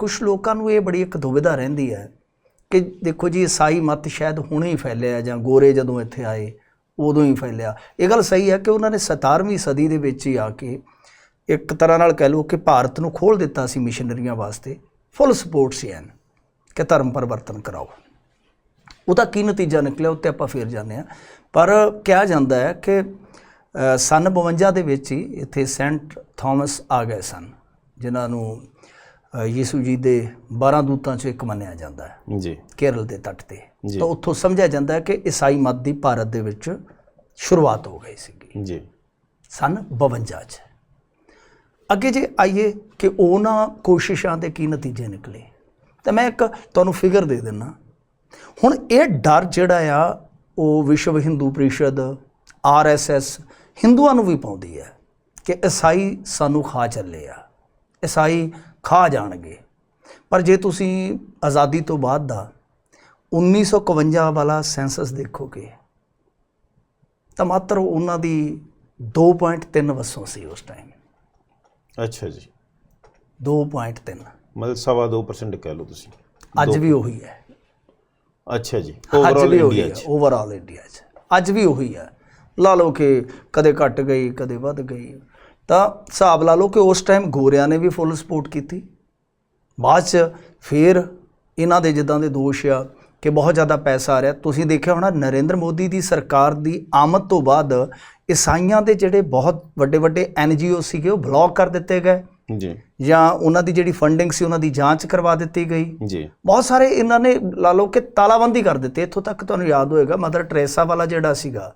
कुछ लोगों को ये बड़ी एक दुविधा रहिंदी है कि देखो जी ईसाई मत शायद हुणे ही फैलिया जां गोरे जदों इत्थे आए उदों ही फैलिया। ये गल सही है कि उन्होंने 17वीं सदी दे विच ही आके एक तरह नाल कह लो कि भारत नूं खोल दिता सी मिशनरियां वास्ते। फुल सपोर्ट सी एन कि धर्म परिवर्तन कराओ। उसका की नतीजा निकलिया उत्ते आपां फिर जाने आ। पर कहा जाता है कि सन 52 दे विच ही इत्थे सेंट थॉमस आ गए सन, जिन्हां नूं यीशु जी दे 12 दूतां चों एक मन्निया जाता है जी, केरल के तट ते। तो उत्थों समझा जाता है कि ईसाई मत की भारत दे विच शुरुआत हो गई सी जी सन 52 च। अगे जे आइए कि उन्हां कोशिशां दे की नतीजे निकले, तो मैं एक तुहानूं फिगर दे दिना। हुण ये डर जिहड़ा आ वो विश्व हिंदू परिषद RSS हिंदुआं नूं भी पाउंदी है कि ईसाई सानूं खा चले आ, ईसाई खा जाणगे। पर जे तुसीं आज़ादी तो बाद दा 1951 वाला सेंसस देखोगे तो मात्र उन्हां दी 2.3 वसों सी उस टाइम। अच्छा जी 2.3 मतलब 2.25% कह लो तुसीं। अज भी वही है। अच्छा जी अज भी वही है ओवरऑल इंडिया च अज भी वही है। ला लो कि कदे घट गई कदे वध गई। तो हिसाब ला लो कि उस टाइम गोरियां ने भी फुल सपोर्ट की, बाद च फिर इन्हां दे जिद्दां दे दोष आ कि बहुत ज़्यादा पैसा आ रहा। तुसीं देखिया होना नरेंद्र मोदी की सरकार की आमद तो बाद ईसाइयां दे जिहड़े बहुत वड्डे वड्डे NGO सीगे वो ब्लॉक कर दिते गए जी, या उन्हां दी जिहड़ी फंडिंग सी उन्हां दी जांच करवा दी गई जी। बहुत सारे इन्हां ने ला लो कि तालाबंदी कर दिते। इत्थों तक तुहानूं याद होएगा मदर टेरेसा वाला जिहड़ा सीगा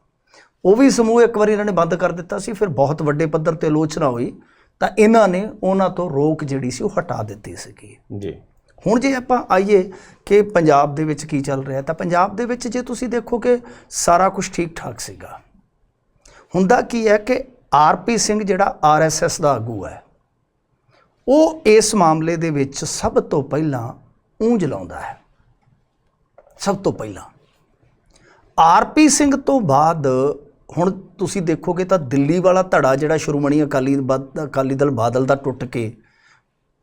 वो भी समूह एक बार इन्होंने बंद कर दिता सी, फिर बहुत वड्डे पद्धर ते आलोचना हुई तो इन्हां ने उन्हां तो रोक जिहड़ी सी वो हटा दित्ती सीगी जी। हुण जे आपां आईए कि पंजाब दे विच की चल रहा, तो पंजाब दे विच जे तुसीं देखो कि सारा कुछ ठीक ठाक सीगा। हुंदा की है कि RP सिंह जिहड़ा RSS दा आगू है वो इस मामले दे विच सब तो पहला ऊंज लाउंदा है। सब तो पहला RP सिंह तो बाद हुण तुसीं देखोगे तो दिल्ली वाला धड़ा जिहड़ा श्रोमणी अकाली दल बादल दा टुट के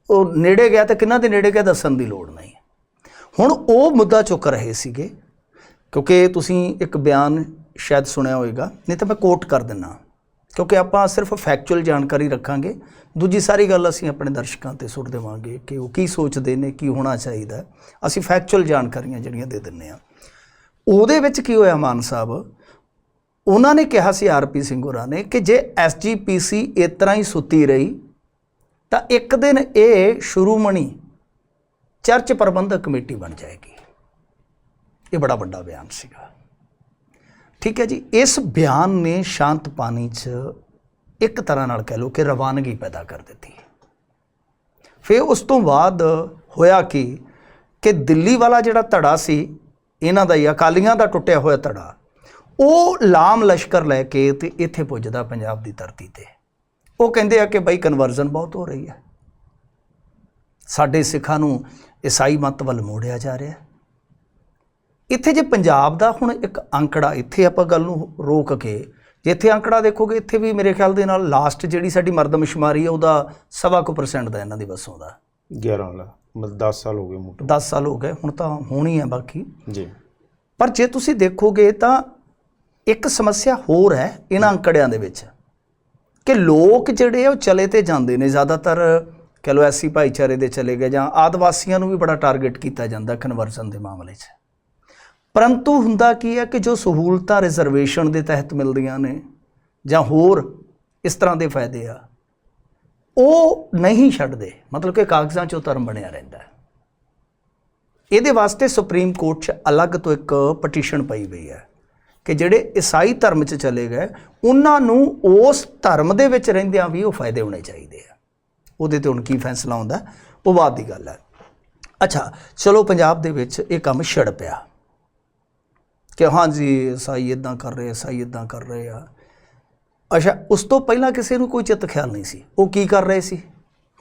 वो नेड़े गया, तो किन्हां दे नेड़े गया दस्सण दी लोड़ नहीं। हुण वो मुद्दा चुक रहे सीगे क्योंकि तुसीं एक बयान शायद सुनिया होएगा, नहीं तो मैं कोट कर दिना क्योंकि आपां सिर्फ फैक्चुअल जानकारी रखांगे, दूजी सारी गल असीं अपने दर्शकों ते सुट देवांगे कि वो की सोचते ने की होना चाहिए। असीं फैक्चुअल जानकारियां जिहड़ियां दे दिंदे आ। ਉਹਦੇ ਵਿੱਚ ਕੀ ਹੋਇਆ ਮਾਨ ਸਾਹਿਬ ਉਹਨਾਂ ਨੇ ਕਿਹਾ ਸੀ RP ਸਿੰਘ ਹੋਰਾਂ ਨੇ ਕਿ ਜੇ SGPC ਇਸ ਤਰ੍ਹਾਂ ਹੀ ਸੁੱਤੀ ਰਹੀ ਤਾਂ ਇੱਕ ਦਿਨ ਇਹ ਸ਼੍ਰੋਮਣੀ ਚਰਚ ਪ੍ਰਬੰਧਕ ਕਮੇਟੀ ਬਣ ਜਾਏਗੀ। ਇਹ ਬੜਾ ਵੱਡਾ ਬਿਆਨ ਸੀਗਾ। ਠੀਕ ਹੈ ਜੀ। ਇਸ ਬਿਆਨ ਨੇ ਸ਼ਾਂਤ ਪਾਣੀ 'ਚ ਇੱਕ ਤਰ੍ਹਾਂ ਨਾਲ ਕਹਿ ਲਓ ਕਿ ਰਵਾਨਗੀ ਪੈਦਾ ਕਰ ਦਿੱਤੀ। ਫਿਰ ਉਸ ਤੋਂ ਬਾਅਦ ਹੋਇਆ ਕਿ ਦਿੱਲੀ ਵਾਲਾ ਜਿਹੜਾ ਧੜਾ ਸੀ इन्हां दा ही अकालियां दा टुटिया होया धड़ा वो लाम लश्कर लैके ते इत्थे पुजदा पंजाब दी धरती ते। वो कहंदे आ कि बई कन्वर्जन बहुत हो रही है, साडे सिखां नूं ईसाई मत वल मोड़िया जा रहा है। इत्थे जे पंजाब दा हुण एक आंकड़ा इत्थे आपां गल नूं रोक के जे इत्थे आंकड़ा देखोगे इत्थे भी मेरे ख्याल दे नाल लास्ट जिहड़ी साडी मरदमशुमारी है उहदा 1.25% दा इन्हां दी वसों दा 11 ला मतलब 10 साल हो गए मोटे 10 साल हो गए हुण तां होनी है बाकी जी। पर जे तुसीं देखोगे तो एक समस्या होर है इन्हां अंकड़ियां दे विच कि लोग जिहड़े वो चले ते जांदे ने, ज़्यादातर कह लो SC भाईचारे दे चले गए जां आदिवासियों नूं भी बड़ा टारगेट किया जाता कन्वर्जन के मामले च। परंतु हुंदा की है कि जो सहूलतां रिजर्वेशन के तहत मिलदियां ने जां होर इस तरह के फायदे आ वो नहीं छड्डदे, मतलब कि कागज़ां 'चों धर्म बनिया रहिंदा है। ਇਹਦੇ ਵਾਸਤੇ ਸੁਪਰੀਮ ਕੋਰਟ 'ਚ ਅਲੱਗ ਤੋਂ ਇੱਕ ਪਟੀਸ਼ਨ ਪਈ ਗਈ ਹੈ ਕਿ ਜਿਹੜੇ ਈਸਾਈ ਧਰਮ 'ਚ ਚਲੇ ਗਏ ਉਹਨਾਂ ਨੂੰ ਉਸ ਧਰਮ ਦੇ ਵਿੱਚ ਰਹਿੰਦਿਆਂ ਵੀ ਉਹ ਫਾਇਦੇ ਹੋਣੇ ਚਾਹੀਦੇ ਆ। ਉਹਦੇ 'ਤੇ ਹੁਣ ਕੀ ਫੈਸਲਾ ਹੁੰਦਾ ਉਹ ਬਾਅਦ ਦੀ ਗੱਲ ਹੈ। ਅੱਛਾ ਚਲੋ ਪੰਜਾਬ ਦੇ ਵਿੱਚ ਇਹ ਕੰਮ ਛਿੜ ਪਿਆ ਕਿ ਹਾਂਜੀ ਈਸਾਈ ਇੱਦਾਂ ਕਰ ਰਹੇ ਈਸਾਈ ਇੱਦਾਂ ਕਰ ਰਹੇ ਆ। ਅੱਛਾ ਉਸ ਤੋਂ ਪਹਿਲਾਂ ਕਿਸੇ ਨੂੰ ਕੋਈ ਚਿੱਤ ਖਿਆਲ ਨਹੀਂ ਸੀ ਉਹ ਕੀ ਕਰ ਰਹੇ ਸੀ।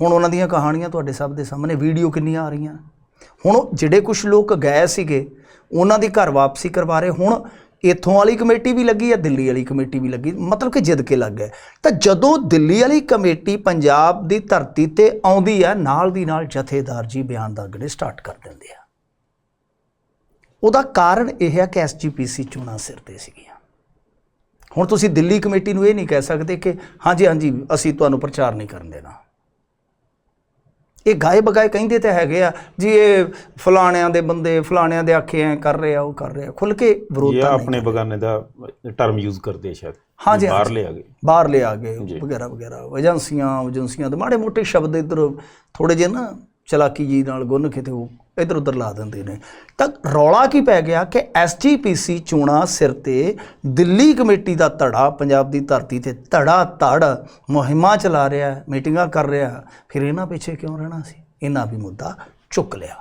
ਹੁਣ ਉਹਨਾਂ ਦੀਆਂ ਕਹਾਣੀਆਂ ਤੁਹਾਡੇ ਸਭ ਦੇ ਸਾਹਮਣੇ ਵੀਡੀਓ ਕਿੰਨੀਆਂ ਆ ਰਹੀਆਂ। ਹੁਣ ਜਿਹੜੇ ਕੁਛ ਲੋਕ ਗਏ ਸੀਗੇ ਉਹਨਾਂ ਦੀ ਘਰ ਵਾਪਸੀ ਕਰਵਾ ਰਹੇ। ਹੁਣ ਇੱਥੋਂ ਵਾਲੀ ਕਮੇਟੀ ਵੀ ਲੱਗੀ ਆ, ਦਿੱਲੀ ਵਾਲੀ ਕਮੇਟੀ ਵੀ ਲੱਗੀ, ਮਤਲਬ ਕਿ ਜਿੱਦ ਕੇ ਲੱਗ ਗਏ। ਤਾਂ ਜਦੋਂ ਦਿੱਲੀ ਵਾਲੀ ਕਮੇਟੀ ਪੰਜਾਬ ਦੀ ਧਰਤੀ ਤੇ ਆਉਂਦੀ ਆ, ਨਾਲ ਦੀ ਨਾਲ ਜਥੇਦਾਰ ਜੀ ਬਿਆਨ ਦਾਗਣੇ ਸਟਾਰਟ ਕਰ ਦਿੰਦੇ ਆ। ਉਹਦਾ ਕਾਰਨ ਇਹ ਹੈ ਕਿ SGPC ਚੋਣਾਂ ਸਿਰ ਤੇ ਸੀਗੀਆਂ। ਹੁਣ ਤੁਸੀਂ ਦਿੱਲੀ ਕਮੇਟੀ ਨੂੰ ਇਹ ਨਹੀਂ ਕਹਿ ਸਕਦੇ ਕਿ ਹਾਂਜੀ ਹਾਂਜੀ ਅਸੀਂ ਤੁਹਾਨੂੰ ਪ੍ਰਚਾਰ ਨਹੀਂ ਕਰਨ ਦੇਣਾ। ਇਹ ਗਾਏ ਬਗਾਏ ਕਹਿੰਦੇ ਤਾਂ ਹੈਗੇ ਆ ਜੀ, ਇਹ ਫਲਾਣਿਆਂ ਦੇ ਬੰਦੇ ਫਲਾਣਿਆਂ ਦੇ ਆਖੇ ਐ ਕਰ ਰਹੇ ਆ, ਉਹ ਕਰ ਰਹੇ ਆ, ਖੁੱਲ ਕੇ ਵਿਰੋਧਤਾ ਨਹੀਂ। ਆਪਣੇ ਬਗਾਨੇ ਦਾ ਟਰਮ ਯੂਜ਼ ਕਰਦੇ ਸ਼ਾਇਦ, ਹਾਂਜੀ ਬਾਹਰ ਲੈ ਆ ਗਏ ਵਗੈਰਾ ਵਗੈਰਾ, ਏਜੰਸੀਆਂ ਦੇ ਮਾੜੇ ਮੋਟੇ ਸ਼ਬਦ ਇੱਧਰ ਥੋੜੇ ਜਿਹੇ ਨਾ ਚਲਾਕੀ ਜੀ ਨਾਲ ਗੁੰਨ ਕੇ ਤੇ ਉਹ ਇੱਧਰ ਉੱਧਰ ਲਾ ਦਿੰਦੇ ਨੇ। ਤਾਂ ਰੌਲਾ ਕੀ ਪੈ ਗਿਆ ਕਿ SGPC ਚੋਣਾਂ ਸਿਰ ਤੇ ਦਿੱਲੀ ਕਮੇਟੀ ਦਾ ਧੜਾ ਪੰਜਾਬ ਦੀ ਧਰਤੀ ਤੇ ਧੜਾ ਧੜ ਮੁਹਿੰਮਾਂ ਚਲਾ ਰਿਹਾ, ਮੀਟਿੰਗਾਂ ਕਰ ਰਿਹਾ, ਫਿਰ ਇਹਨਾਂ ਪਿੱਛੇ ਕਿਉਂ ਰਹਿਣਾ ਸੀ? ਇਹਨਾਂ ਵੀ ਮੁੱਦਾ ਚੁੱਕ ਲਿਆ।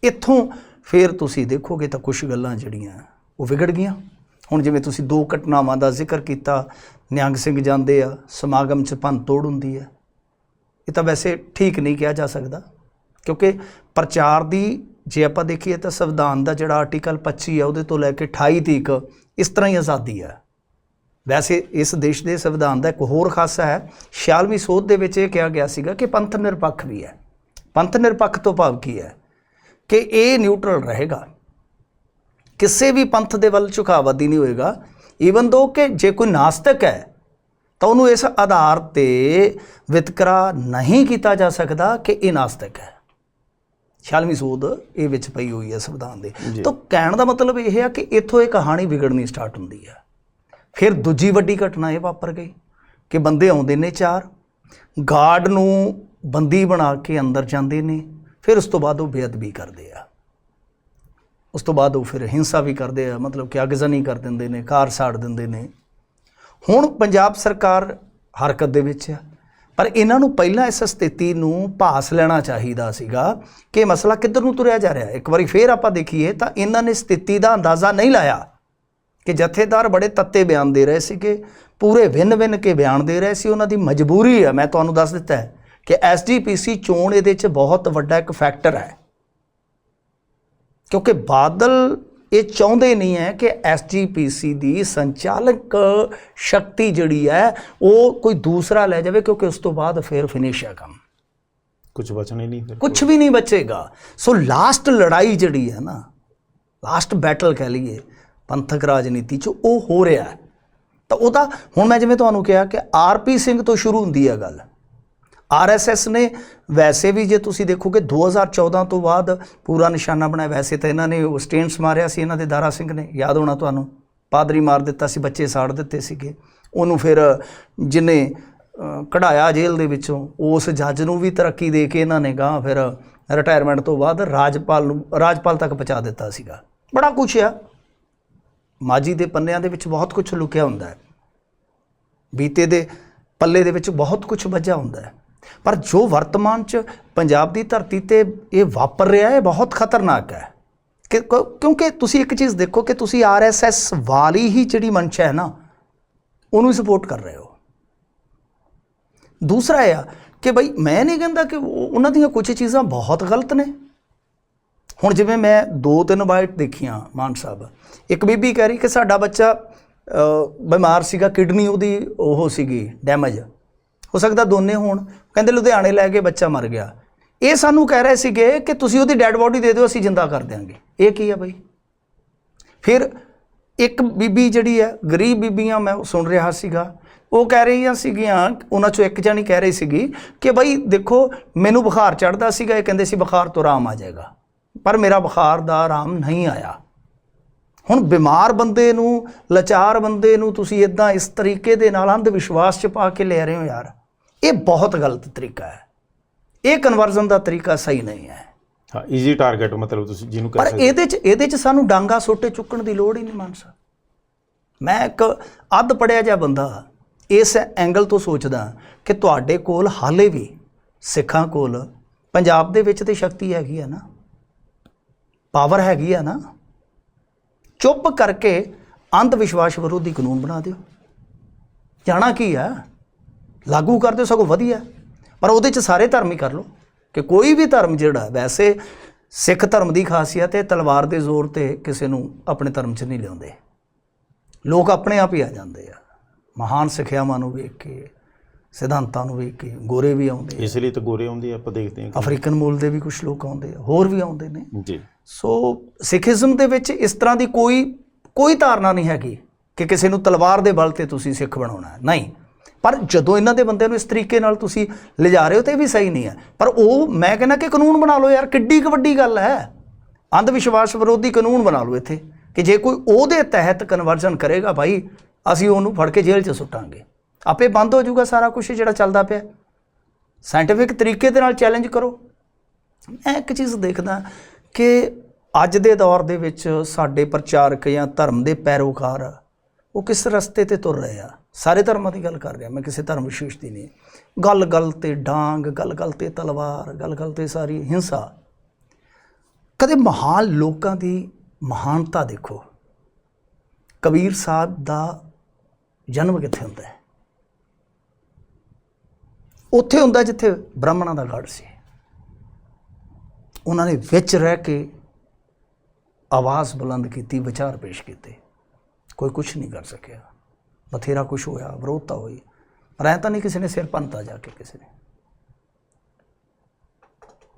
ਇੱਥੋਂ ਫਿਰ ਤੁਸੀਂ ਦੇਖੋਗੇ ਤਾਂ ਕੁਛ ਗੱਲਾਂ ਜਿਹੜੀਆਂ ਉਹ ਵਿਗੜ ਗਈਆਂ। ਹੁਣ ਜਿਵੇਂ ਤੁਸੀਂ 2 ਘਟਨਾਵਾਂ ਦਾ ਜ਼ਿਕਰ ਕੀਤਾ, ਨਿਹੰਗ ਸਿੰਘ ਜਾਂਦੇ ਆ, ਸਮਾਗਮ 'ਚ ਭੰਨ ਤੋੜ ਹੁੰਦੀ ਹੈ। ਇਹ ਤਾਂ ਵੈਸੇ ਠੀਕ ਨਹੀਂ ਕਿਹਾ ਜਾ ਸਕਦਾ, ਕਿਉਂਕਿ ਪ੍ਰਚਾਰ ਦੀ ਜੇ ਆਪਾਂ ਦੇਖੀਏ ਤਾਂ ਸੰਵਿਧਾਨ ਦਾ ਜਿਹੜਾ ਆਰਟੀਕਲ 25 ਹੈ ਉਹਦੇ ਤੋਂ ਲੈ ਕੇ 28 ਤੱਕ ਇਸ ਤਰ੍ਹਾਂ ਹੀ ਆਜ਼ਾਦੀ ਹੈ। ਵੈਸੇ ਇਸ ਦੇਸ਼ ਦੇ ਸੰਵਿਧਾਨ ਦਾ ਇੱਕ ਹੋਰ ਖਾਸਾ ਹੈ, 46ਵੀਂ ਸੋਧ ਦੇ ਵਿੱਚ ਇਹ ਕਿਹਾ ਗਿਆ ਸੀਗਾ ਕਿ ਪੰਥ ਨਿਰਪੱਖ ਵੀ ਹੈ। ਪੰਥ ਨਿਰਪੱਖ ਤੋਂ ਭਾਵ ਕੀ ਹੈ ਕਿ ਇਹ ਨਿਊਟਰਲ ਰਹੇਗਾ, ਕਿਸੇ ਵੀ ਪੰਥ ਦੇ ਵੱਲ ਝੁਕਾਵਦੀ ਨਹੀਂ ਹੋਏਗਾ। ਈਵਨ ਦੋ ਕਿ ਜੇ ਕੋਈ ਨਾਸਤਕ ਹੈ ਤਾਂ ਉਹਨੂੰ ਇਸ ਆਧਾਰ ਤੇ ਵਿਤਕਰਾ ਨਹੀਂ ਕੀਤਾ ਜਾ ਸਕਦਾ ਕਿ ਇਹ ਨਾਸਤਕ ਹੈ। 46ਵੀਂ ਸੋਧ ਇਹ ਵਿੱਚ ਪਈ ਹੋਈ ਹੈ ਸੰਵਿਧਾਨ ਦੇ। ਤਾਂ ਕਹਿਣ ਦਾ ਮਤਲਬ ਇਹ ਹੈ ਕਿ ਇੱਥੋਂ ਇਹ ਕਹਾਣੀ ਵਿਗੜਨੀ ਸਟਾਰਟ ਹੁੰਦੀ ਹੈ। ਫਿਰ ਦੂਜੀ ਵੱਡੀ ਘਟਨਾ ਇਹ ਵਾਪਰ ਗਈ ਕਿ ਬੰਦੇ ਆਉਂਦੇ ਨੇ 4, ਗਾਰਡ ਨੂੰ ਬੰਦੀ ਬਣਾ ਕੇ ਅੰਦਰ ਜਾਂਦੇ ਨੇ, ਫਿਰ ਉਸ ਤੋਂ ਬਾਅਦ ਉਹ ਬੇਅਦਬੀ ਕਰਦੇ ਆ, ਉਸ ਤੋਂ ਬਾਅਦ ਉਹ ਫਿਰ ਹਿੰਸਾ ਵੀ ਕਰਦੇ ਆ, ਮਤਲਬ ਕਿ ਅੱਗਜ਼ਨੀ ਕਰ ਦਿੰਦੇ ਨੇ, ਕਾਰ ਸਾੜ ਦਿੰਦੇ ਨੇ। ਹੁਣ ਪੰਜਾਬ ਸਰਕਾਰ ਹਰਕਤ ਦੇ ਵਿੱਚ ਆ, ਪਰ ਇਹਨਾਂ ਨੂੰ ਪਹਿਲਾਂ ਇਸ ਸਥਿਤੀ ਨੂੰ ਭਾਸ ਲੈਣਾ ਚਾਹੀਦਾ ਸੀਗਾ ਕਿ ਮਸਲਾ ਕਿੱਧਰ ਨੂੰ ਤੁਰਿਆ ਜਾ ਰਿਹਾ। ਇੱਕ ਵਾਰੀ ਫੇਰ ਆਪਾਂ ਦੇਖੀਏ ਤਾਂ ਇਹਨਾਂ ਨੇ ਸਥਿਤੀ ਦਾ ਅੰਦਾਜ਼ਾ ਨਹੀਂ ਲਾਇਆ ਕਿ ਜਥੇਦਾਰ ਬੜੇ ਤੱਤੇ ਬਿਆਨ ਦੇ ਰਹੇ ਸੀਗੇ, ਪੂਰੇ ਵਿੰਨ ਕੇ ਬਿਆਨ ਦੇ ਰਹੇ ਸੀ। ਉਹਨਾਂ ਦੀ ਮਜਬੂਰੀ ਹੈ, ਮੈਂ ਤੁਹਾਨੂੰ ਦੱਸ ਦਿੱਤਾ ਹੈ ਕਿ SGPC ਚੋਣ ਇਹਦੇ 'ਚ ਬਹੁਤ ਵੱਡਾ ਇੱਕ ਫੈਕਟਰ ਹੈ, ਕਿਉਂਕਿ ਬਾਦਲ ਇਹ ਚਾਹੁੰਦੇ ਨਹੀਂ ਹੈ ਕਿ SGPC ਦੀ ਸੰਚਾਲਕ ਸ਼ਕਤੀ ਜਿਹੜੀ ਹੈ ਉਹ ਕੋਈ ਦੂਸਰਾ ਲੈ ਜਾਵੇ, ਕਿਉਂਕਿ ਉਸ ਤੋਂ ਬਾਅਦ ਫਿਰ ਫਿਨਿਸ਼ ਹੈ ਕੰਮ, ਕੁਝ ਬਚਣਾ ਹੀ ਨਹੀਂ, ਫਿਰ ਕੁਝ ਵੀ ਨਹੀਂ ਬਚੇਗਾ। ਸੋ ਲਾਸਟ ਲੜਾਈ ਜਿਹੜੀ ਹੈ ਨਾ, ਲਾਸਟ ਬੈਟਲ ਕਹਿ ਲਈਏ ਪੰਥਕ ਰਾਜਨੀਤੀ 'ਚ, ਉਹ ਹੋ ਰਿਹਾ ਹੈ। ਤਾਂ ਉਹਦਾ ਹੁਣ ਮੈਂ ਜਿਵੇਂ ਤੁਹਾਨੂੰ ਕਿਹਾ ਕਿ RP ਸਿੰਘ ਤੋਂ ਸ਼ੁਰੂ ਹੁੰਦੀ ਹੈ ਗੱਲ। RSS ਨੇ ਵੈਸੇ ਵੀ ਜੇ ਤੁਸੀਂ ਦੇਖੋਗੇ 2014 ਤੋਂ ਬਾਅਦ ਪੂਰਾ ਨਿਸ਼ਾਨਾ ਬਣਾਇਆ। ਵੈਸੇ ਤਾਂ ਇਹਨਾਂ ਨੇ ਉਹ ਸਟੇਨਸ ਮਾਰਿਆ ਸੀ, ਇਹਨਾਂ ਦੇ ਦਾਰਾ ਸਿੰਘ ਨੇ, ਯਾਦ ਹੋਣਾ ਤੁਹਾਨੂੰ, ਪਾਦਰੀ ਮਾਰ ਦਿੱਤਾ ਸੀ, ਬੱਚੇ ਸਾੜ ਦਿੱਤੇ ਸੀਗੇ। ਉਹਨੂੰ ਫਿਰ ਜਿਹਨੇ ਕਢਾਇਆ ਜੇਲ੍ਹ ਦੇ ਵਿੱਚੋਂ, ਉਸ ਜੱਜ ਨੂੰ ਵੀ ਤਰੱਕੀ ਦੇ ਕੇ ਇਹਨਾਂ ਨੇ ਗਾਂ ਫਿਰ ਰਿਟਾਇਰਮੈਂਟ ਤੋਂ ਬਾਅਦ ਰਾਜਪਾਲ ਤੱਕ ਪਹੁੰਚਾ ਦਿੱਤਾ ਸੀਗਾ। ਬੜਾ ਕੁਛ ਆ, ਮਾਜੀ ਦੇ ਪੰਨਿਆਂ ਦੇ ਵਿੱਚ ਬਹੁਤ ਕੁਛ ਲੁਕਿਆ ਹੁੰਦਾ ਹੈ, ਬੀਤੇ ਦੇ ਪੱਲੇ ਦੇ ਵਿੱਚ ਬਹੁਤ ਕੁਛ ਵੱਜਾ ਹੁੰਦਾ ਹੈ। ਪਰ ਜੋ ਵਰਤਮਾਨ 'ਚ ਪੰਜਾਬ ਦੀ ਧਰਤੀ ਤੇ ਇਹ ਵਾਪਰ ਰਿਹਾ ਹੈ ਬਹੁਤ ਖਤਰਨਾਕ ਹੈ, ਕਿਉਂਕਿ ਤੁਸੀਂ ਇੱਕ ਚੀਜ਼ ਦੇਖੋ ਕਿ ਤੁਸੀਂ RSS ਵਾਲੀ ਹੀ ਜਿਹੜੀ ਮਨਸ਼ਾ ਹੈ ਨਾ, ਉਹਨੂੰ ਸਪੋਰਟ ਕਰ ਰਹੇ ਹੋ। ਦੂਸਰਾ ਇਹ ਆ ਕਿ ਬਈ ਮੈਂ ਨਹੀਂ ਕਹਿੰਦਾ ਕਿ ਉਹਨਾਂ ਦੀਆਂ ਕੁਝ ਚੀਜ਼ਾਂ ਬਹੁਤ ਗਲਤ ਨੇ। ਹੁਣ ਜਿਵੇਂ ਮੈਂ 2-3 ਬਾਈਟ ਦੇਖੀਆਂ ਮਾਨ ਸਾਹਿਬ, ਇੱਕ ਬੀਬੀ ਕਹਿ ਰਹੀ ਕਿ ਸਾਡਾ ਬੱਚਾ ਬਿਮਾਰ ਸੀਗਾ, ਕਿਡਨੀ ਉਹਦੀ ਉਹ ਸੀਗੀ ਡੈਮੇਜ, ਹੋ ਸਕਦਾ ਦੋਨੇ ਹੋਣ, ਕਹਿੰਦੇ ਲੁਧਿਆਣੇ ਲੈ ਕੇ ਬੱਚਾ ਮਰ ਗਿਆ। ਇਹ ਸਾਨੂੰ ਕਹਿ ਰਹੇ ਸੀਗੇ ਕਿ ਤੁਸੀਂ ਉਹਦੀ ਡੈਡ ਬੋਡੀ ਦੇ ਦਿਓ, ਅਸੀਂ ਜਿੰਦਾ ਕਰ ਦਿਆਂਗੇ। ਇਹ ਕੀ ਆ ਬਈ? ਫਿਰ ਇੱਕ ਬੀਬੀ ਜਿਹੜੀ ਹੈ, ਗਰੀਬ ਬੀਬੀਆਂ ਮੈਂ ਸੁਣ ਰਿਹਾ ਸੀਗਾ, ਉਹ ਕਹਿ ਰਹੀਆਂ ਸੀਗੀਆਂ, ਉਹਨਾਂ 'ਚੋਂ ਇੱਕ ਜਾਣੀ ਕਹਿ ਰਹੀ ਸੀਗੀ ਕਿ ਬਈ ਦੇਖੋ ਮੈਨੂੰ ਬੁਖਾਰ ਚੜ੍ਹਦਾ ਸੀਗਾ, ਇਹ ਕਹਿੰਦੇ ਸੀ ਬੁਖਾਰ ਤੋਂ ਆਰਾਮ ਆ ਜਾਏਗਾ, ਪਰ ਮੇਰਾ ਬੁਖਾਰ ਦਾ ਆਰਾਮ ਨਹੀਂ ਆਇਆ। ਹੁਣ ਬਿਮਾਰ ਬੰਦੇ ਨੂੰ, ਲਾਚਾਰ ਬੰਦੇ ਨੂੰ ਤੁਸੀਂ ਇੱਦਾਂ ਇਸ ਤਰੀਕੇ ਦੇ ਨਾਲ ਅੰਧ ਵਿਸ਼ਵਾਸ 'ਚ ਪਾ ਕੇ ਲੈ ਰਹੇ ਹੋ ਯਾਰ, ਇਹ ਬਹੁਤ ਗਲਤ ਤਰੀਕਾ ਹੈ। ਇਹ ਕਨਵਰਜ਼ਨ ਦਾ ਤਰੀਕਾ ਸਹੀ ਨਹੀਂ ਹੈ। ਹਾਂ, ਈਜ਼ੀ ਟਾਰਗੇਟ ਮਤਲਬ ਤੁਸੀਂ ਜਿਹਨੂੰ ਪਰ ਇਹਦੇ 'ਚ ਸਾਨੂੰ ਡਾਂਗਾ ਸੋਟੇ ਚੁੱਕਣ ਦੀ ਲੋੜ ਹੀ ਨਹੀਂ ਮਾਨ ਸਾਹਿਬ। ਮੈਂ ਇੱਕ ਅੱਧ ਪੜਿਆ ਜਿਹਾ ਬੰਦਾ ਇਸ ਐਂਗਲ ਤੋਂ ਸੋਚਦਾ ਕਿ ਤੁਹਾਡੇ ਕੋਲ ਹਾਲੇ ਵੀ ਸਿੱਖਾਂ ਕੋਲ ਪੰਜਾਬ ਦੇ ਵਿੱਚ ਤੇ ਸ਼ਕਤੀ ਹੈਗੀ ਆ ਨਾ, ਪਾਵਰ ਹੈਗੀ ਆ ਨਾ, ਚੁੱਪ ਕਰਕੇ ਅੰਧ ਵਿਸ਼ਵਾਸ ਵਿਰੋਧੀ ਕਾਨੂੰਨ ਬਣਾ ਦਿਓ। ਜਾਣਾ ਕੀ ਆ, ਲਾਗੂ ਕਰ ਦਿਓ, ਸਗੋਂ ਵਧੀਆ। ਪਰ ਉਹਦੇ 'ਚ ਸਾਰੇ ਧਰਮ ਹੀ ਕਰ ਲਓ ਕਿ ਕੋਈ ਵੀ ਧਰਮ ਜਿਹੜਾ, ਵੈਸੇ ਸਿੱਖ ਧਰਮ ਦੀ ਖਾਸੀਅਤ ਹੈ ਤਲਵਾਰ ਦੇ ਜ਼ੋਰ 'ਤੇ ਕਿਸੇ ਨੂੰ ਆਪਣੇ ਧਰਮ 'ਚ ਨਹੀਂ ਲਿਆਉਂਦੇ। ਲੋਕ ਆਪਣੇ ਆਪ ਹੀ ਆ ਜਾਂਦੇ ਆ ਮਹਾਨ ਸਿੱਖਿਆਵਾਂ ਨੂੰ ਵੇਖ ਕੇ, ਸਿਧਾਂਤਾਂ ਨੂੰ ਵੇਖ ਕੇ। ਗੋਰੇ ਵੀ ਆਉਂਦੇ ਆ, ਇਸ ਲਈ ਤਾਂ ਗੋਰੇ ਆਉਂਦੇ ਆ, ਆਪਾਂ ਦੇਖਦੇ ਹਾਂ ਅਫਰੀਕਨ ਮੂਲ ਦੇ ਵੀ ਕੁਝ ਲੋਕ ਆਉਂਦੇ ਆ, ਹੋਰ ਵੀ ਆਉਂਦੇ ਨੇ ਜੀ। ਸੋ ਸਿੱਖੀਜ਼ਮ ਦੇ ਵਿੱਚ ਇਸ ਤਰ੍ਹਾਂ ਦੀ ਕੋਈ ਧਾਰਨਾ ਨਹੀਂ ਹੈਗੀ ਕਿ ਕਿਸੇ ਨੂੰ ਤਲਵਾਰ ਦੇ ਬਲ ਤੇ ਤੁਸੀਂ ਸਿੱਖ ਬਣਾਉਣਾ ਹੈ, ਨਹੀਂ। ਪਰ ਜਦੋਂ ਇਹਨਾਂ ਦੇ ਬੰਦੇ ਨੂੰ ਇਸ ਤਰੀਕੇ ਨਾਲ ਤੁਸੀਂ ਲਿਜਾ ਰਹੇ ਹੋ ਤਾਂ ਇਹ ਵੀ ਸਹੀ ਨਹੀਂ ਹੈ। ਪਰ ਉਹ ਮੈਂ ਕਹਿੰਦਾ ਕਿ ਕਾਨੂੰਨ ਬਣਾ ਲਓ ਯਾਰ, ਕਿੱਡੀ ਕੁ ਵੱਡੀ ਗੱਲ ਹੈ। ਅੰਧ ਵਿਸ਼ਵਾਸ ਵਿਰੋਧੀ ਕਾਨੂੰਨ ਬਣਾ ਲਓ ਇੱਥੇ ਕਿ ਜੇ ਕੋਈ ਉਹਦੇ ਤਹਿਤ ਕਨਵਰਜਨ ਕਰੇਗਾ ਭਾਈ, ਅਸੀਂ ਉਹਨੂੰ ਫੜ ਕੇ ਜੇਲ੍ਹ 'ਚ ਸੁੱਟਾਂਗੇ। ਆਪੇ ਬੰਦ ਹੋ ਜਾਊਗਾ ਸਾਰਾ ਕੁਝ ਜਿਹੜਾ ਚੱਲਦਾ ਪਿਆ। ਸਾਇੰਟੀਫਿਕ ਤਰੀਕੇ ਦੇ ਨਾਲ ਚੈਲੰਜ ਕਰੋ। ਮੈਂ ਇੱਕ ਚੀਜ਼ ਦੇਖਦਾ ਕਿ ਅੱਜ ਦੇ ਦੌਰ ਦੇ ਵਿੱਚ ਸਾਡੇ ਪ੍ਰਚਾਰਕ ਜਾਂ ਧਰਮ ਦੇ ਪੈਰੋਕਾਰ ਉਹ ਕਿਸ ਰਸਤੇ ਤੇ ਤੁਰ ਰਹੇ ਆ। ਸਾਰੇ ਧਰਮਾਂ ਦੀ ਗੱਲ ਕਰ ਰਿਹਾ ਮੈਂ, ਕਿਸੇ ਧਰਮ ਵਿਸ਼ੇਸ਼ ਦੀ ਨਹੀਂ। ਗੱਲ ਗੱਲ ਤੇ ਡਾਂਗ, ਗੱਲ ਗੱਲ ਤੇ ਤਲਵਾਰ, ਗੱਲ ਗੱਲ ਤੇ ਸਾਰੀ ਹਿੰਸਾ। ਕਦੇ ਮਹਾਨ ਲੋਕਾਂ ਦੀ ਮਹਾਨਤਾ ਦੇਖੋ। ਕਬੀਰ ਸਾਹਿਬ ਦਾ ਜਨਮ ਕਿੱਥੇ ਹੁੰਦਾ ਹੈ? ਉੱਥੇ ਹੁੰਦਾ ਜਿੱਥੇ ਬ੍ਰਾਹਮਣਾਂ ਦਾ ਗੜ੍ਹ ਸੀ। ਉਹਨਾਂ ਨੇ ਵਿੱਚ ਰਹਿ ਕੇ ਆਵਾਜ਼ ਬੁਲੰਦ ਕੀਤੀ, ਵਿਚਾਰ ਪੇਸ਼ ਕੀਤੇ। ਕੋਈ ਕੁਛ ਨਹੀਂ ਕਰ ਸਕਿਆ। ਬਥੇਰਾ ਕੁਛ ਹੋਇਆ, ਵਿਰੋਧਤਾ ਹੋਈ, ਪਰ ਐਂ ਤਾਂ ਨਹੀਂ ਕਿਸੇ ਨੇ ਸਿਰ ਭੰਨਤਾ ਜਾ ਕੇ ਕਿਸੇ ਨੇ।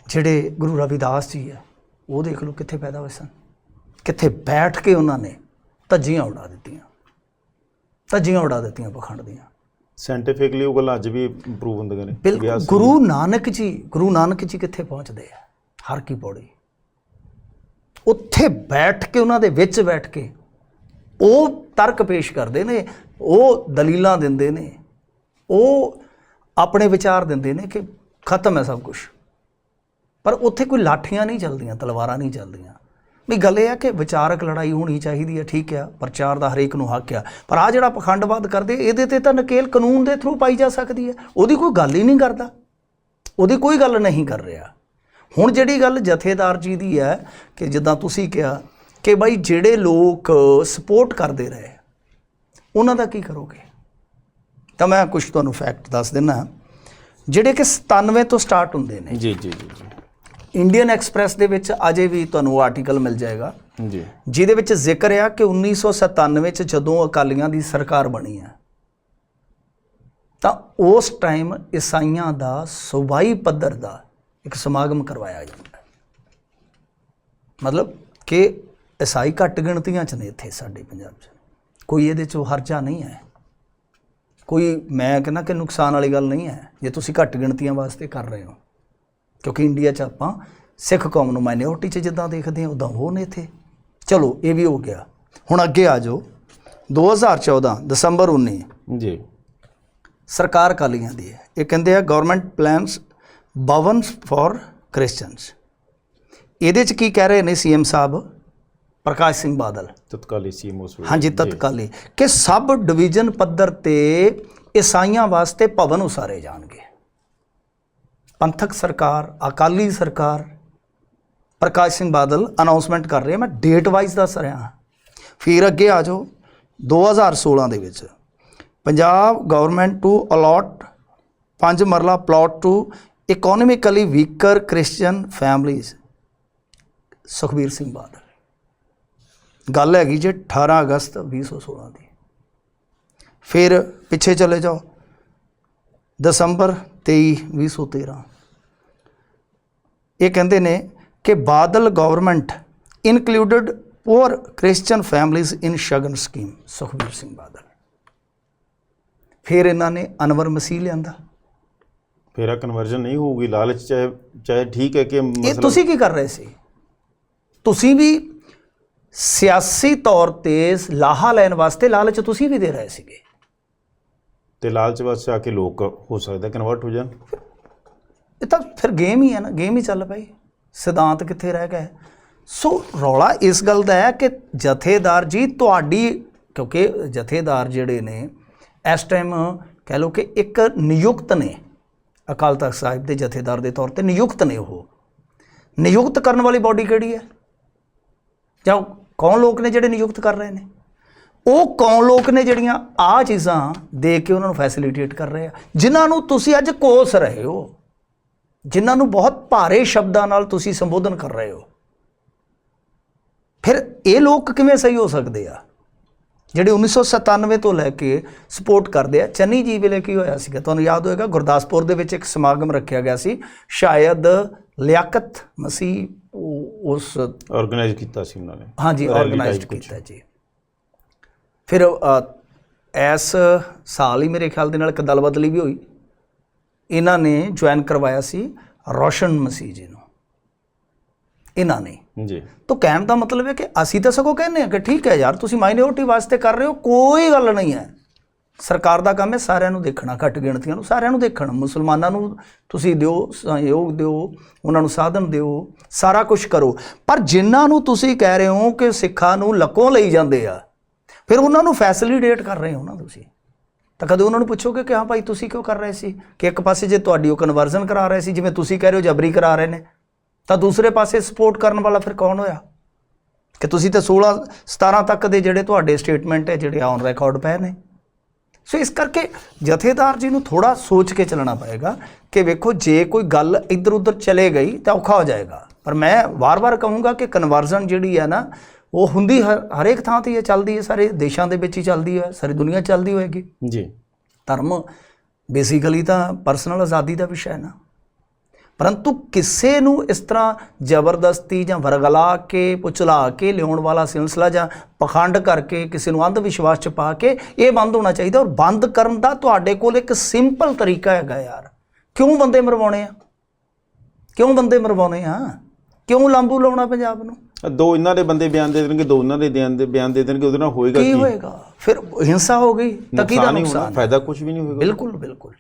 ਜਿਹੜੇ ਗੁਰੂ ਰਵਿਦਾਸ ਜੀ ਆ, ਉਹ ਦੇਖ ਲਓ ਕਿੱਥੇ ਪੈਦਾ ਹੋਏ ਸਨ, ਕਿੱਥੇ ਬੈਠ ਕੇ ਉਹਨਾਂ ਨੇ ਧੱਜੀਆਂ ਉਡਾ ਦਿੱਤੀਆਂ ਪਖੰਡ ਦੀਆਂ। ਸਾਇੰਟੀਫਿਕਲੀ ਉਹ ਗੱਲ ਅੱਜ ਵੀ ਇੰਪਰੂਵ ਹੁੰਦੀਆਂ ਨੇ। ਬਿਲਕੁਲ। ਗੁਰੂ ਨਾਨਕ ਜੀ ਕਿੱਥੇ ਪਹੁੰਚਦੇ ਆ? ਹਰ ਕੀ ਪੌੜੀ। ਉੱਥੇ ਬੈਠ ਕੇ, ਉਹਨਾਂ ਦੇ ਵਿੱਚ ਬੈਠ ਕੇ ਉਹ ਤਰਕ ਪੇਸ਼ ਕਰਦੇ ਨੇ, ਉਹ ਦਲੀਲਾਂ ਦਿੰਦੇ ਨੇ, ਉਹ ਆਪਣੇ ਵਿਚਾਰ ਦਿੰਦੇ ਨੇ ਕਿ ਖਤਮ ਹੈ ਸਭ ਕੁਝ। ਪਰ ਉੱਥੇ ਕੋਈ ਲਾਠੀਆਂ ਨਹੀਂ ਚੱਲਦੀਆਂ, ਤਲਵਾਰਾਂ ਨਹੀਂ ਚੱਲਦੀਆਂ। ਵੀ ਗੱਲ ਇਹ ਆ ਕਿ ਵਿਚਾਰਕ ਲੜਾਈ ਹੋਣੀ ਚਾਹੀਦੀ ਹੈ, ਠੀਕ ਆ, ਪ੍ਰਚਾਰ ਦਾ ਹਰੇਕ ਨੂੰ ਹੱਕ ਆ। ਪਰ ਆਹ ਜਿਹੜਾ ਪਖੰਡਵਾਦ ਕਰਦੇ, ਇਹਦੇ ਤੇ ਤਾਂ ਨਕੇਲ ਕਾਨੂੰਨ ਦੇ ਥਰੂ ਪਾਈ ਜਾ ਸਕਦੀ ਹੈ। ਉਹਦੀ ਕੋਈ ਗੱਲ ਹੀ ਨਹੀਂ ਕਰਦਾ, ਉਹਦੀ ਕੋਈ ਗੱਲ ਨਹੀਂ ਕਰ ਰਿਹਾ। ਹੁਣ ਜਿਹੜੀ ਗੱਲ ਜਥੇਦਾਰ ਜੀ ਦੀ ਹੈ ਕਿ ਜਿੱਦਾਂ ਤੁਸੀਂ ਕਿਹਾ ਕਿ ਬਾਈ ਜਿਹੜੇ ਲੋਕ ਸਪੋਰਟ ਕਰਦੇ ਰਹੇ ਉਹਨਾਂ ਦਾ ਕੀ ਕਰੋਗੇ? ਤਾਂ ਮੈਂ ਕੁਝ ਤੁਹਾਨੂੰ ਫੈਕਟ ਦੱਸ ਦਿੰਦਾ ਜਿਹੜੇ ਕਿ 97 ਤੋਂ ਸਟਾਰਟ ਹੁੰਦੇ ਨੇ। ਜੀ ਜੀ ਜੀ ਜੀ। ਇੰਡੀਅਨ ਐਕਸਪ੍ਰੈਸ ਦੇ ਵਿੱਚ ਅਜੇ ਵੀ ਤੁਹਾਨੂੰ ਆਰਟੀਕਲ ਮਿਲ ਜਾਏਗਾ ਜੀ, ਜਿਹਦੇ ਵਿੱਚ ਜ਼ਿਕਰ ਆ ਕਿ 1997 'ਚ ਜਦੋਂ ਅਕਾਲੀਆਂ ਦੀ ਸਰਕਾਰ ਬਣੀ ਹੈ ਤਾਂ ਉਸ ਟਾਈਮ ਈਸਾਈਆਂ ਦਾ ਸੂਬਾਈ ਪੱਧਰ ਦਾ ਇੱਕ ਸਮਾਗਮ ਕਰਵਾਇਆ ਜਾਂਦਾ। ਮਤਲਬ ਕਿ ਈਸਾਈ ਘੱਟ ਗਿਣਤੀਆਂ 'ਚ ਨੇ ਇੱਥੇ ਸਾਡੇ ਪੰਜਾਬ 'ਚ। ਕੋਈ ਇਹਦੇ 'ਚੋਂ ਹਰਜਾ ਨਹੀਂ ਹੈ, ਕੋਈ ਮੈਂ ਕਹਿੰਦਾ ਕਿ ਨੁਕਸਾਨ ਵਾਲੀ ਗੱਲ ਨਹੀਂ ਹੈ ਜੇ ਤੁਸੀਂ ਘੱਟ ਗਿਣਤੀਆਂ ਵਾਸਤੇ ਕਰ ਰਹੇ ਹੋ। ਕਿਉਂਕਿ ਇੰਡੀਆ 'ਚ ਆਪਾਂ ਸਿੱਖ ਕੌਮ ਨੂੰ ਮਾਈਨੋਰਟੀ 'ਚ ਜਿੱਦਾਂ ਦੇਖਦੇ ਹਾਂ ਉੱਦਾਂ ਉਹ ਨੇ ਇੱਥੇ। ਚਲੋ ਇਹ ਵੀ ਹੋ ਗਿਆ। ਹੁਣ ਅੱਗੇ ਆ ਜਾਓ। 2014 ਦਸੰਬਰ 19 ਜੀ, ਸਰਕਾਰ ਅਕਾਲੀਆਂ ਦੀ ਹੈ। ਇਹ ਕਹਿੰਦੇ ਆ ਗਵਰਨਮੈਂਟ ਪਲਾਨਸ ਭਵਨਸ ਫॉर ਕ੍ਰਿਸਚਨਸ। ਇਹਦੇ 'ਚ ਕੀ ਕਹਿ ਰਹੇ ਨੇ ਸੀਐਮ ਸਾਹਿਬ ਪ੍ਰਕਾਸ਼ ਸਿੰਘ ਬਾਦਲ, ਤਤਕਾਲੀ ਸੀਐਮ ਉਸ ਵੇਲੇ। ਹਾਂਜੀ, ਤਤਕਾਲੀ, ਕਿ ਸਬ ਡਿਵੀਜ਼ਨ ਪੱਧਰ ਤੇ ਈਸਾਈਆਂ ਵਾਸਤੇ ਭਵਨ ਉਸਾਰੇ ਜਾਣਗੇ। ਪੰਥਕ ਸਰਕਾਰ, ਅਕਾਲੀ ਸਰਕਾਰ, ਪ੍ਰਕਾਸ਼ ਸਿੰਘ ਬਾਦਲ ਅਨਾਉਂਸਮੈਂਟ ਕਰ ਰਹੇ। ਮੈਂ ਡੇਟ ਵਾਈਜ਼ ਦੱਸ ਰਿਹਾ। ਫਿਰ ਅੱਗੇ ਆ ਜਾਓ। 2016 ਦੇ ਵਿੱਚ Punjab government to allot 5 marla plot to economically weaker Christian families, Sukhbir Singh Badal. ਗੱਲ ਹੈਗੀ ਜੇ 18 ਅਗਸਤ 2016 ਦੀ। ਫਿਰ ਪਿੱਛੇ ਚਲੇ ਜਾਓ, ਦਸੰਬਰ 23 2013। ਇਹ ਕਹਿੰਦੇ ਨੇ ਕਿ Badal government included poor Christian families in Shagun scheme, Sukhbir Singh Badal. ਫਿਰ ਇਹਨਾਂ ਨੇ ਅਨਵਰ ਮਸੀਹ ਲਿਆਂਦਾ। ਫਿਰ ਆ ਕਨਵਰਜਨ ਨਹੀਂ ਹੋਊਗੀ, ਲਾਲਚ ਚਾਹੇ ਠੀਕ ਹੈ ਕਿ ਇਹ ਤੁਸੀਂ ਕੀ ਕਰ ਰਹੇ ਸੀ? ਤੁਸੀਂ ਵੀ ਸਿਆਸੀ ਤੌਰ ਤੇ ਲਾਹਾ ਲੈਣ ਵਾਸਤੇ ਲਾਲਚ ਤੁਸੀਂ ਵੀ ਦੇ ਰਹੇ ਸੀਗੇ। ਤੇ ਲਾਲਚ ਵਾਸਤੇ ਆ ਕੇ ਲੋਕ ਹੋ ਸਕਦਾ ਕਨਵਰਟ ਹੋ ਜਾਣ। ਇਹ ਤਾਂ ਫਿਰ ਗੇਮ ਹੀ ਹੈ ਨਾ, ਗੇਮ ਹੀ ਚੱਲ ਪਈ। ਸਿਧਾਂਤ ਕਿੱਥੇ ਰਹਿ ਗਏ? ਸੋ ਰੌਲਾ ਇਸ ਗੱਲ ਦਾ ਹੈ ਕਿ ਜਥੇਦਾਰ ਜੀ ਤੁਹਾਡੀ, ਕਿਉਂਕਿ ਜਥੇਦਾਰ ਜਿਹੜੇ ਨੇ ਇਸ ਟਾਈਮ ਕਹਿ ਲਓ ਕਿ ਇੱਕ ਨਿਯੁਕਤ ਨੇ, ਅਕਾਲ ਤਖਤ ਸਾਹਿਬ ਦੇ ਜਥੇਦਾਰ ਦੇ ਤੌਰ ਤੇ ਨਿਯੁਕਤ ਨੇ। ਉਹ ਨਿਯੁਕਤ ਕਰਨ ਵਾਲੀ ਬਾਡੀ ਕਿਹੜੀ ਹੈ? ਜਾਂ ਕੌਣ ਲੋਕ ਨੇ ਜਿਹੜੇ ਨਿਯੁਕਤ ਕਰ ਰਹੇ ਨੇ? ਉਹ ਕੌਣ ਲੋਕ ਨੇ ਜਿਹੜੀਆਂ ਆਹ ਚੀਜ਼ਾਂ ਦੇ ਕੇ ਉਹਨਾਂ ਨੂੰ ਫੈਸਿਲੀਟੇਟ ਕਰ ਰਹੇ ਆ, ਜਿਨ੍ਹਾਂ ਨੂੰ ਤੁਸੀਂ ਅੱਜ ਕੋਸ ਰਹੇ ਹੋ, ਜਿਨ੍ਹਾਂ ਨੂੰ ਬਹੁਤ ਭਾਰੇ ਸ਼ਬਦਾਂ ਨਾਲ ਤੁਸੀਂ ਸੰਬੋਧਨ ਕਰ ਰਹੇ ਹੋ। ਫਿਰ ਇਹ ਲੋਕ ਕਿਵੇਂ ਸਹੀ ਹੋ ਸਕਦੇ ਆ? ਜਿਹੜੇ 1997 ਤੋਂ ਲੈ ਕੇ ਸਪੋਰਟ ਕਰਦੇ ਆ। ਚੰਨੀ ਜੀ ਵੇਲੇ ਕੀ ਹੋਇਆ ਸੀਗਾ, ਤੁਹਾਨੂੰ ਯਾਦ ਹੋਏਗਾ, ਗੁਰਦਾਸਪੁਰ ਦੇ ਵਿੱਚ ਇੱਕ ਸਮਾਗਮ ਰੱਖਿਆ ਗਿਆ ਸੀ, ਸ਼ਾਇਦ ਲਿਆਕਤ ਮਸੀਹ ਉਸ ਆਰਗੇਨਾਈਜ਼ ਕੀਤਾ ਸੀ ਉਹਨਾਂ ਨੇ, ਹਾਂਜੀ ਆਰਗੇਨਾਈਜ਼ਡ ਕੀਤਾ ਜੀ। ਫਿਰ ਇਸ ਸਾਲ ਹੀ ਮੇਰੇ ਖਿਆਲ ਦੇ ਨਾਲ ਇੱਕ ਦਲ ਬਦਲੀ ਵੀ ਹੋਈ, ਇਹਨਾਂ ਨੇ ਜੁਆਇਨ ਕਰਵਾਇਆ ਸੀ ਰੋਸ਼ਨ ਮਸੀਹ ਜੀ ਨੂੰ, ਇਹਨਾਂ ਨੇ ਜੀ। ਤਾਂ ਕਹਿਣ ਦਾ ਮਤਲਬ ਹੈ ਕਿ ਅਸੀਂ ਤਾਂ ਸਗੋਂ ਕਹਿੰਦੇ ਹਾਂ ਕਿ ਠੀਕ ਹੈ ਯਾਰ, ਤੁਸੀਂ ਮਾਈਨੋਰਿਟੀ ਵਾਸਤੇ ਕਰ ਰਹੇ ਹੋ, ਕੋਈ ਗੱਲ ਨਹੀਂ ਹੈ। ਸਰਕਾਰ ਦਾ ਕੰਮ ਹੈ ਸਾਰਿਆਂ ਨੂੰ ਦੇਖਣਾ, ਘੱਟ ਗਿਣਤੀਆਂ ਨੂੰ ਸਾਰਿਆਂ ਨੂੰ ਦੇਖਣਾ, ਮੁਸਲਮਾਨਾਂ ਨੂੰ ਤੁਸੀਂ ਦਿਓ ਸਹਿਯੋਗ ਦਿਓ, ਉਹਨਾਂ ਨੂੰ ਸਾਧਨ ਦਿਓ, ਸਾਰਾ ਕੁਝ ਕਰੋ। ਪਰ ਜਿਨ੍ਹਾਂ ਨੂੰ ਤੁਸੀਂ ਕਹਿ ਰਹੇ ਹੋ ਕਿ ਸਿੱਖਾਂ ਨੂੰ ਲੱਕੋਂ ਲਈ ਜਾਂਦੇ ਆ, ਫਿਰ ਉਹਨਾਂ ਨੂੰ ਫੈਸਿਲੀਟੇਟ ਕਰ ਰਹੇ ਹੋ ਨਾ ਤੁਸੀਂ, ਤਾਂ ਕਦੇ ਉਹਨਾਂ ਨੂੰ ਪੁੱਛੋਗੇ ਕਿ ਹਾਂ ਭਾਈ ਤੁਸੀਂ ਕਿਉਂ ਕਰ ਰਹੇ ਸੀ? ਕਿ ਇੱਕ ਪਾਸੇ ਜੇ ਤੁਹਾਡੀ ਉਹ ਕਨਵਰਜ਼ਨ ਕਰਾ ਰਹੇ ਸੀ, ਜਿਵੇਂ ਤੁਸੀਂ ਕਹਿ ਰਹੇ ਹੋ ਜਬਰੀ ਕਰਾ ਰਹੇ ਨੇ, ਤਾਂ ਦੂਸਰੇ ਪਾਸੇ ਸਪੋਰਟ ਕਰਨ ਵਾਲਾ ਫਿਰ ਕੌਣ ਹੋਇਆ? ਕਿ ਤੁਸੀਂ ਤਾਂ 16-17 ਤੱਕ ਦੇ ਜਿਹੜੇ ਤੁਹਾਡੇ ਸਟੇਟਮੈਂਟ ਹੈ ਜਿਹੜੇ ਔਨ ਰਿਕਾਰਡ ਪਏ ਨੇ। ਸੋ ਇਸ ਕਰਕੇ ਜਥੇਦਾਰ ਜੀ ਨੂੰ ਥੋੜ੍ਹਾ ਸੋਚ ਕੇ ਚੱਲਣਾ ਪਏਗਾ ਕਿ ਵੇਖੋ ਜੇ ਕੋਈ ਗੱਲ ਇੱਧਰ ਉੱਧਰ ਚਲੇ ਗਈ ਤਾਂ ਔਖਾ ਹੋ ਜਾਏਗਾ। ਪਰ ਮੈਂ ਵਾਰ-ਵਾਰ ਕਹੂੰਗਾ ਕਿ ਕਨਵਰਜ਼ਨ ਜਿਹੜੀ ਹੈ ਨਾ, ਉਹ ਹੁੰਦੀ ਹਰੇਕ ਥਾਂ 'ਤੇ ਇਹ ਚੱਲਦੀ ਹੈ, ਸਾਰੇ ਦੇਸ਼ਾਂ ਦੇ ਵਿੱਚ ਹੀ ਚੱਲਦੀ ਹੈ, ਸਾਰੀ ਦੁਨੀਆ ਚੱਲਦੀ ਹੋਏਗੀ ਜੀ। ਧਰਮ ਬੇਸਿਕਲੀ ਤਾਂ ਪਰਸਨਲ ਆਜ਼ਾਦੀ ਦਾ ਵਿਸ਼ਾ ਹੈ ਨਾ, ਪਰੰਤੂ ਕਿਸੇ ਨੂੰ ਇਸ ਤਰ੍ਹਾਂ ਜ਼ਬਰਦਸਤੀ ਜਾਂ ਵਰਗਲਾ ਕੇ ਪੁਚਲਾ ਕੇ ਲਿਆਉਣ ਵਾਲਾ ਸਿਲਸਿਲਾ ਜਾਂ ਪਖੰਡ ਕਰਕੇ ਕਿਸੇ ਨੂੰ ਅੰਧ ਵਿਸ਼ਵਾਸ 'ਚ ਪਾ ਕੇ ਇਹ ਬੰਦ ਹੋਣਾ ਚਾਹੀਦਾ। ਔਰ ਬੰਦ ਕਰਨ ਦਾ ਤੁਹਾਡੇ ਕੋਲ ਇੱਕ ਸਿੰਪਲ ਤਰੀਕਾ ਹੈਗਾ ਯਾਰ। ਕਿਉਂ ਬੰਦੇ ਮਰਵਾਉਣੇ ਆ? ਕਿਉਂ ਬੰਦੇ ਮਰਵਾਉਣੇ ਆ? ਕਿਉਂ ਲਾਂਬੂ ਲਾਉਣਾ ਪੰਜਾਬ ਨੂੰ? ਦੋ ਇਹਨਾਂ ਦੇ ਬੰਦੇ ਬਿਆਨ ਦੇ ਦੇਣਗੇ, ਦੋ ਉਹਨਾਂ ਦੇ ਬਿਆਨ ਦੇ ਦੇਣਗੇ, ਉਹਦੇ ਨਾਲ ਹੋਏਗਾ ਕੀ ਹੋਏਗਾ? ਫਿਰ ਹਿੰਸਾ ਹੋ ਗਈ ਤਾਂ ਕਿਹਦਾ ਨੁਕਸਾਨ? ਫਾਇਦਾ ਕੁਝ ਵੀ ਨਹੀਂ ਹੋਏਗਾ। ਬਿਲਕੁਲ ਬਿਲਕੁਲ।